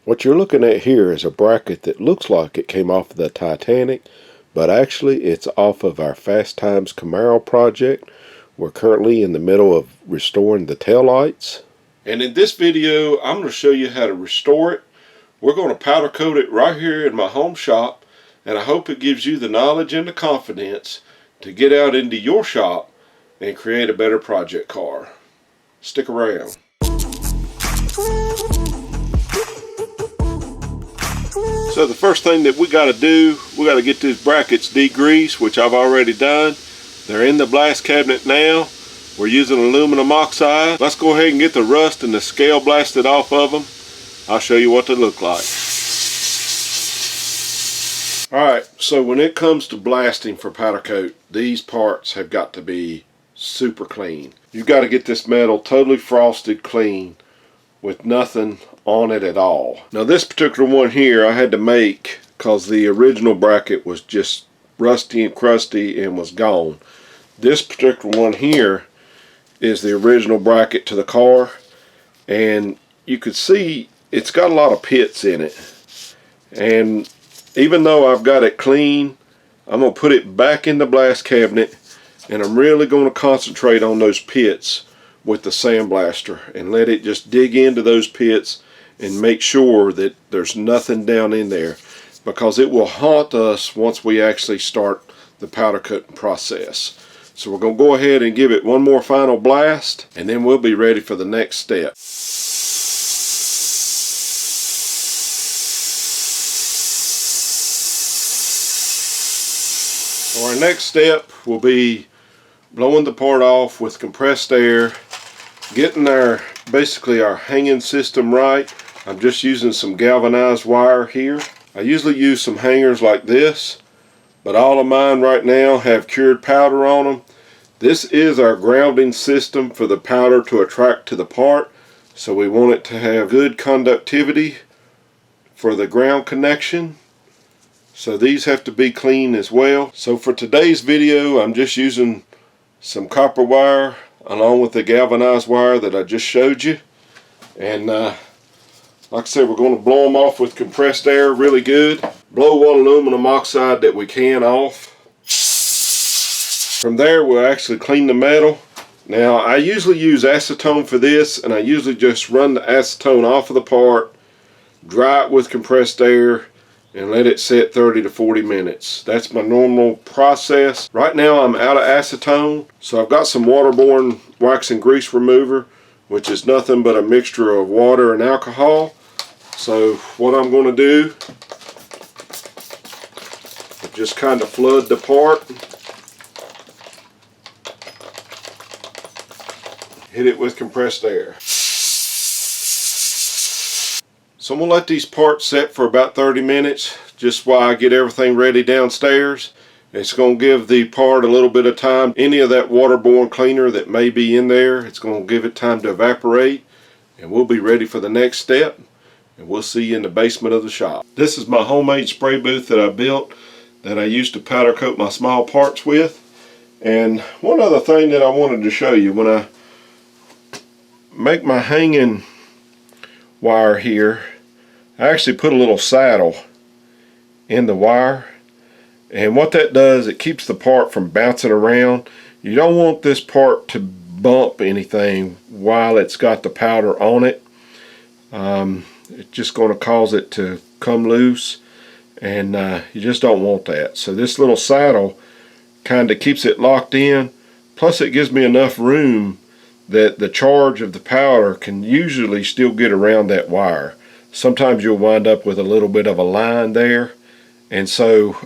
What you're looking at here is a bracket that looks like it came off of the Titanic, but actually it's off of our Fast Times Camaro project. We're currently in the middle of restoring the taillights. And in this video, I'm going to show you how to restore it. We're going to powder coat it right here in my home shop, and I hope it gives you the knowledge and the confidence to get out into your shop and create a better project car. Stick around. So the first thing that we got to do, we got to get these brackets degreased, which I've already done. They're in the blast cabinet now. We're using aluminum oxide. Let's go ahead and get the rust and the scale blasted off of them. I'll show you what they look like. Alright, so when it comes to blasting for powder coat, these parts have got to be super clean. You've got to get this metal totally frosted clean with nothing on it at all. Now this particular one here I had to make because the original bracket was just rusty and crusty and was gone. This particular one here is the original bracket to the car, and you could see it's got a lot of pits in it. And even though I've got it clean, I'm going to put it back in the blast cabinet, and I'm really going to concentrate on those pits with the sandblaster and let it just dig into those pits and make sure that there's nothing down in there, because it will haunt us once we actually start the powder coating process. So we're going to go ahead and give it one more final blast, and then we'll be ready for the next step. So our next step will be blowing the part off with compressed air, getting basically our hanging system right. I'm just using some galvanized wire here. I usually use some hangers like this, but all of mine right now have cured powder on them. This is our grounding system for the powder to attract to the part, so we want it to have good conductivity for the ground connection. So these have to be clean as well. So for today's video, I'm just using some copper wire along with the galvanized wire that I just showed you. And like I said, we're going to blow them off with compressed air really good. Blow what aluminum oxide that we can off. From there, we'll actually clean the metal. Now, I usually use acetone for this, and I usually just run the acetone off of the part, dry it with compressed air, and let it sit 30 to 40 minutes. That's my normal process. Right now, I'm out of acetone, so I've got some waterborne wax and grease remover, which is nothing but a mixture of water and alcohol. So what I'm going to do is just kind of flood the part. Hit it with compressed air. So I'm going to let these parts set for about 30 minutes just while I get everything ready downstairs. It's going to give the part a little bit of time. Any of that waterborne cleaner that may be in there, it's going to give it time to evaporate, and we'll be ready for the next step, and we'll see you in the basement of the shop. This is my homemade spray booth that I built that I used to powder coat my small parts with. And one other thing that I wanted to show you, when I make my hanging wire here, I actually put a little saddle in the wire, and what that does, it keeps the part from bouncing around. You don't want this part to bump anything while it's got the powder on it. It's just going to cause it to come loose, and you just don't want that. So this little saddle kind of keeps it locked in, plus it gives me enough room that the charge of the powder can usually still get around that wire. Sometimes you'll wind up with a little bit of a line there, and so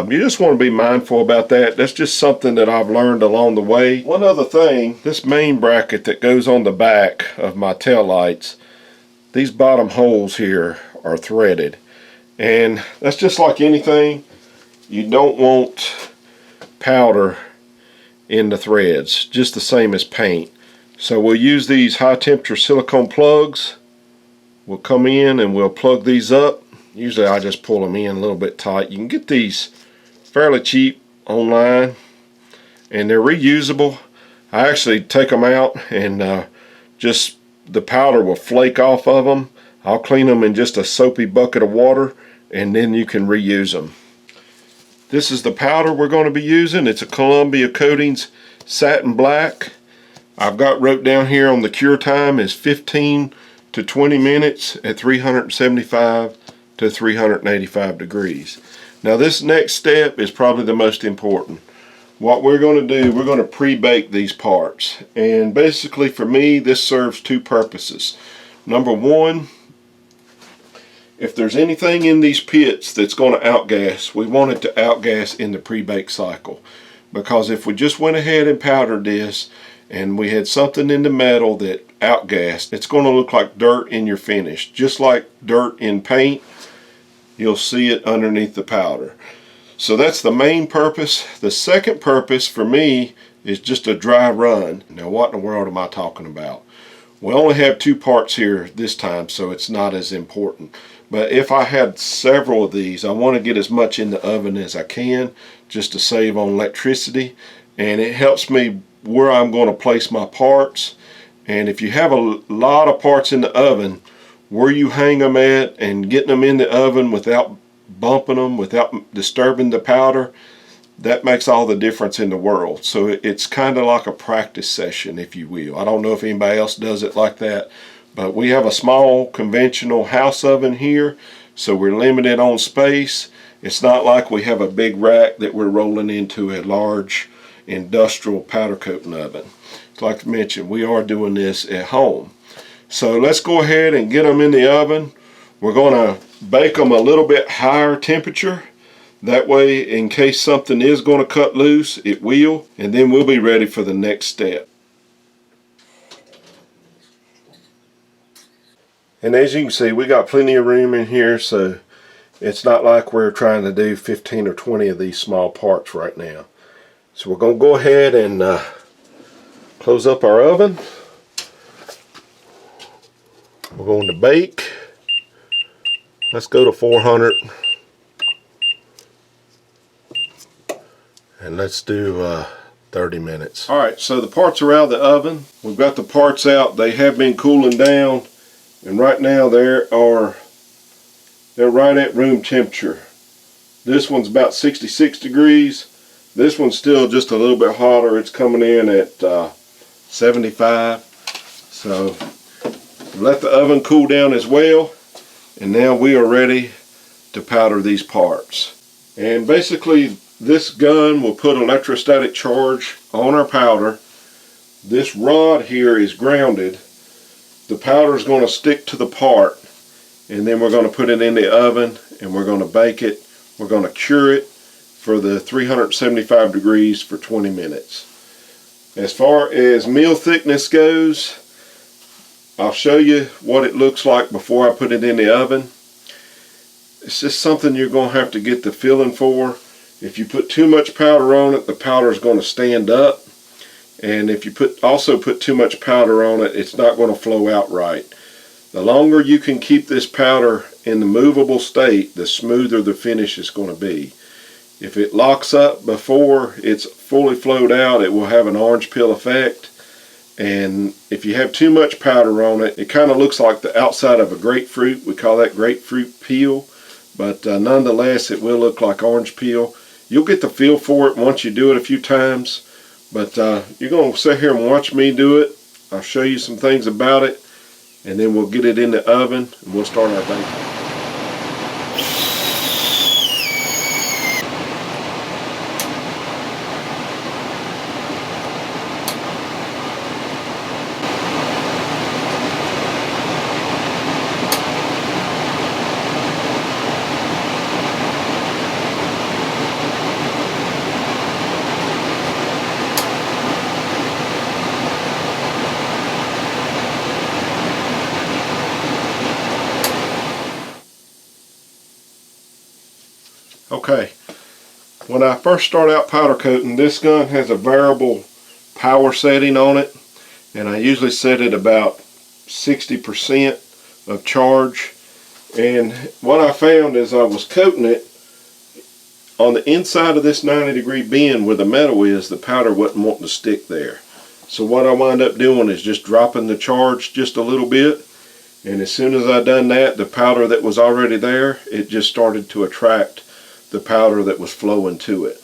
you just want to be mindful about that. That's just something that I've learned along the way. One other thing, this main bracket that goes on the back of my tail lights, these bottom holes here are threaded, and that's just like anything. You don't want powder in the threads, just the same as paint. So we'll use these high temperature silicone plugs. We'll come in and we'll plug these up. Usually I just pull them in a little bit tight. You can get these fairly cheap online, and they're reusable. I actually take them out and just the powder will flake off of them. I'll clean them in just a soapy bucket of water, and then you can reuse them. This is the powder we're going to be using. It's a Columbia Coatings Satin Black. I've got wrote down here on the cure time is 15 to 20 minutes at 375 to 385 degrees. Now this next step is probably the most important. What we're going to do, we're going to pre-bake these parts. And basically for me, this serves two purposes. Number one, if there's anything in these pits that's going to outgas, we want it to outgas in the pre-bake cycle. Because if we just went ahead and powdered this and we had something in the metal that outgassed, it's going to look like dirt in your finish. Just like dirt in paint, you'll see it underneath the powder. So that's the main purpose. The second purpose for me is just a dry run. Now what in the world am I talking about? We only have 2 parts here this time, so it's not as important. But if I had several of these, I want to get as much in the oven as I can just to save on electricity. And it helps me where I'm going to place my parts. And if you have a lot of parts in the oven, where you hang them at and getting them in the oven without bumping them, without disturbing the powder, that makes all the difference in the world. So it's kind of like a practice session, if you will. I don't know if anybody else does it like that, but we have a small conventional house oven here, so we're limited on space. It's not like we have a big rack that we're rolling into a large industrial powder coating oven. Like I mentioned, we are doing this at home. So let's go ahead and get them in the oven. We're going to bake them a little bit higher temperature. That way, in case something is going to cut loose, it will. And then we'll be ready for the next step. And as you can see, we got plenty of room in here, so it's not like we're trying to do 15 or 20 of these small parts right now. So we're going to go ahead and close up our oven. We're going to bake. Let's go to 400. And let's do 30 minutes. Alright, so the parts are out of the oven. We've got the parts out. They have been cooling down. And right now they're right at room temperature. This one's about 66 degrees. This one's still just a little bit hotter. It's coming in at 75. So let the oven cool down as well. And now we are ready to powder these parts. And basically this gun will put electrostatic charge on our powder. This rod here is grounded. The powder is going to stick to the part, and then we're going to put it in the oven and we're going to bake it. We're going to cure it for the 375 degrees for 20 minutes. As far as meal thickness goes, I'll show you what it looks like before I put it in the oven. It's just something you're going to have to get the feeling for. If you put too much powder on it, the powder is going to stand up. And if you also put too much powder on it, it's not going to flow out right. The longer you can keep this powder in the movable state, the smoother the finish is going to be. If it locks up before it's fully flowed out, it will have an orange peel effect. And if you have too much powder on it, it kind of looks like the outside of a grapefruit. We call that grapefruit peel. But nonetheless, it will look like orange peel. You'll get the feel for it once you do it a few times. But you're going to sit here and watch me do it. I'll show you some things about it. And then we'll get it in the oven and we'll start our baking. Okay, when I first start out powder coating, this gun has a variable power setting on it, and I usually set it about 60% of charge. And what I found as I was coating it, on the inside of this 90-degree bend where the metal is, the powder wasn't wanting to stick there. So what I wind up doing is just dropping the charge just a little bit, And as soon as I done that, the powder that was already there, it just started to attract the powder that was flowing to it.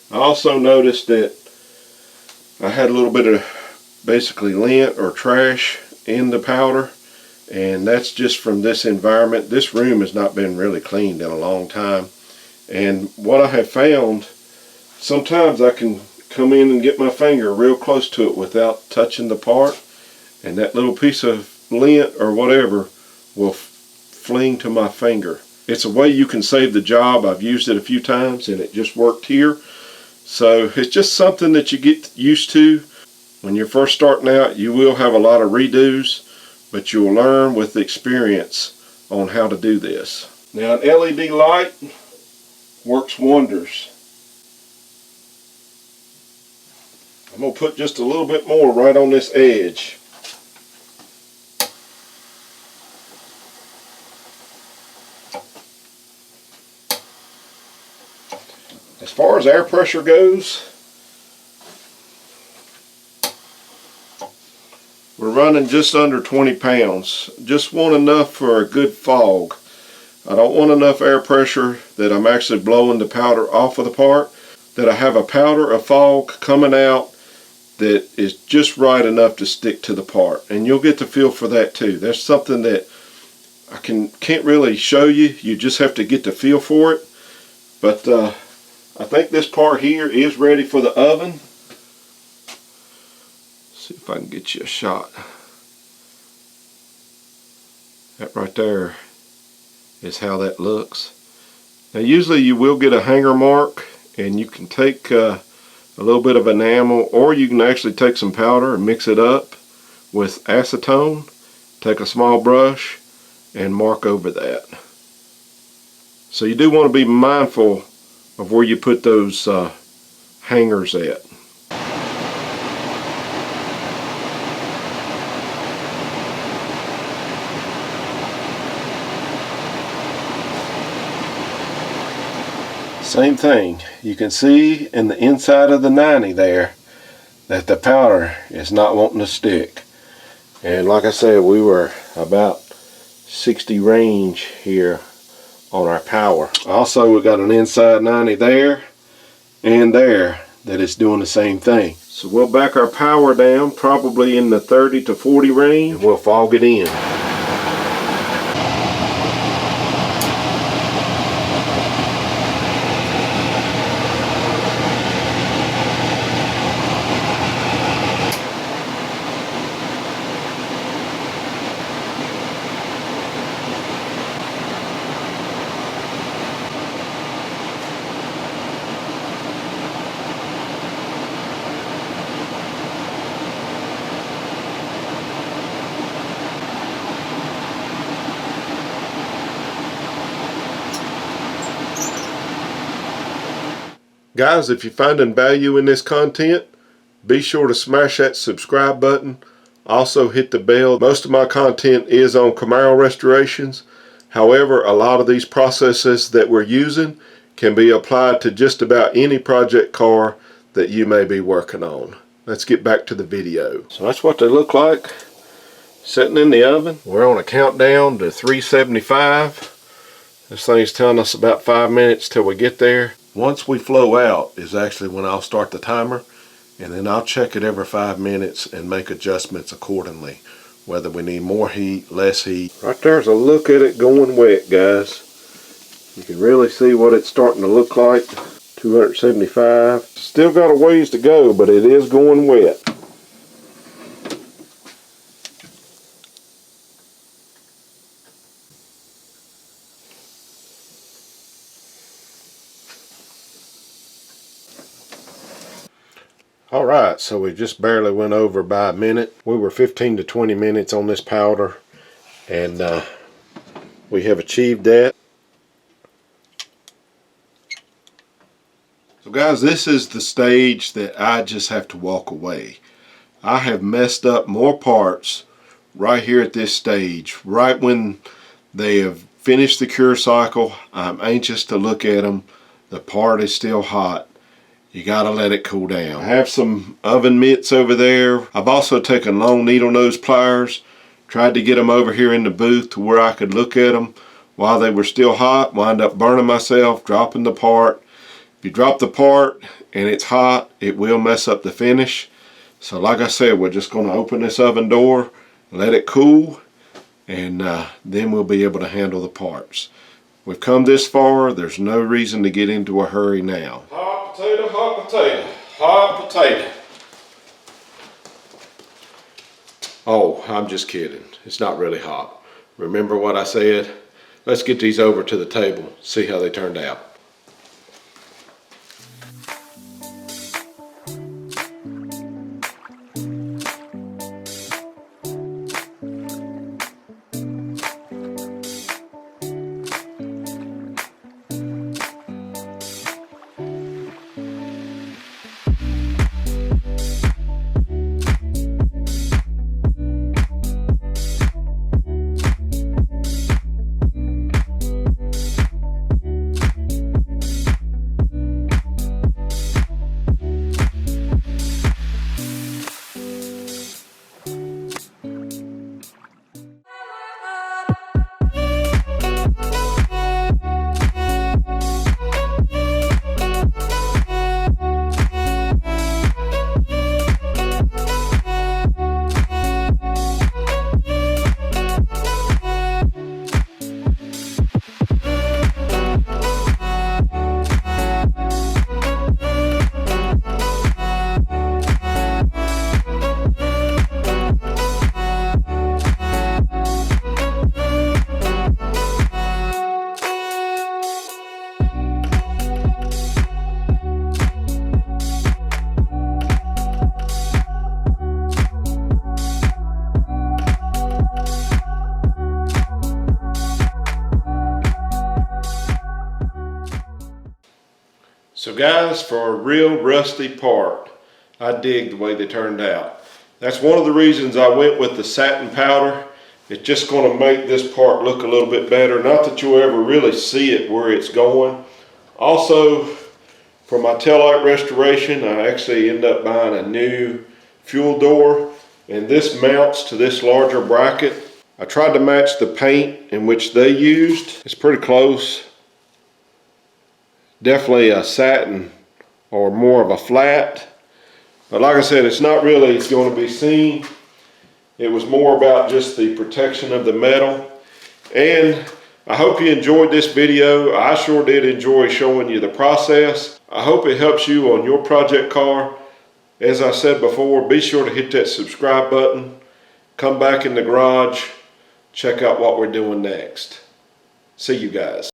I also noticed that I had a little bit of basically lint or trash in the powder, and that's just from this environment. This room has not been really cleaned in a long time, and what I have found, sometimes I can come in and get my finger real close to it without touching the part, and that little piece of lint or whatever will fling to my finger. It's a way you can save the job. I've used it a few times and it just worked here. So it's just something that you get used to. When you're first starting out, you will have a lot of redos, but you'll learn with the experience on how to do this. Now, an LED light works wonders. I'm going to put just a little bit more right on this edge. As far as air pressure goes, we're running just under 20 pounds. Just want enough for a good fog. I don't want enough air pressure that I'm actually blowing the powder off of the part, that I have a powder of fog coming out that is just right enough to stick to the part. And you'll get the feel for that too. That's something that I can't really show you. You just have to get the feel for it. But I think this part here is ready for the oven. See if I can get you a shot. That right there is how that looks. Now usually you will get a hanger mark, and you can take a little bit of enamel, or you can actually take some powder and mix it up with acetone, take a small brush and mark over that. So you do want to be mindful of where you put those hangers at. Same thing, you can see in the inside of the 90 there that the powder is not wanting to stick. And like I said, we were about 60 range here on our power. Also, we got an inside 90 there and there that is doing the same thing. So we'll back our power down probably in the 30 to 40 range, and we'll fog it in. Guys, if you're finding value in this content, be sure to smash that subscribe button. Also hit the bell. Most of my content is on Camaro restorations. However, a lot of these processes that we're using can be applied to just about any project car that you may be working on. Let's get back to the video. So that's what they look like sitting in the oven. We're on a countdown to 375. This thing's telling us about 5 minutes till we get there. Once we flow out is actually when I'll start the timer, and then I'll check it every 5 minutes and make adjustments accordingly, whether we need more heat, less heat. Right there's a look at it going wet, guys. You can really see what it's starting to look like. 275. Still got a ways to go, but it is going wet. Alright, so we just barely went over by a minute. We were 15 to 20 minutes on this powder, and we have achieved that. So guys, this is the stage that I just have to walk away. I have messed up more parts right here at this stage. Right when they have finished the cure cycle, I'm anxious to look at them. The part is still hot. You gotta let it cool down. I have some oven mitts over there. I've also taken long needle nose pliers, Tried to get them over here in the booth to where I could look at them while they were still hot. Wound up burning myself, dropping the part. If you drop the part and it's hot, it will mess up the finish. So like I said, we're just going to open this oven door, let it cool, and then we'll be able to handle the parts. We've come this far, there's no reason to get into a hurry now. Hot potato, hot potato, hot potato. Oh, I'm just kidding. It's not really hot. Remember what I said? Let's get these over to the table, see how they turned out. So guys, for a real rusty part, I dig the way they turned out. That's one of the reasons I went with the satin powder. It's just going to make this part look a little bit better. Not that you'll ever really see it where it's going. Also, for my taillight restoration, I actually end up buying a new fuel door, and this mounts to this larger bracket. I tried to match the paint in which they used. It's pretty close. Definitely a satin or more of a flat. But like I said, it's not really going to be seen. It was more about just the protection of the metal. And I hope you enjoyed this video. I sure did enjoy showing you the process. I hope it helps you on your project car. As I said before, be sure to hit that subscribe button. Come back in the garage. Check out what we're doing next. See you guys.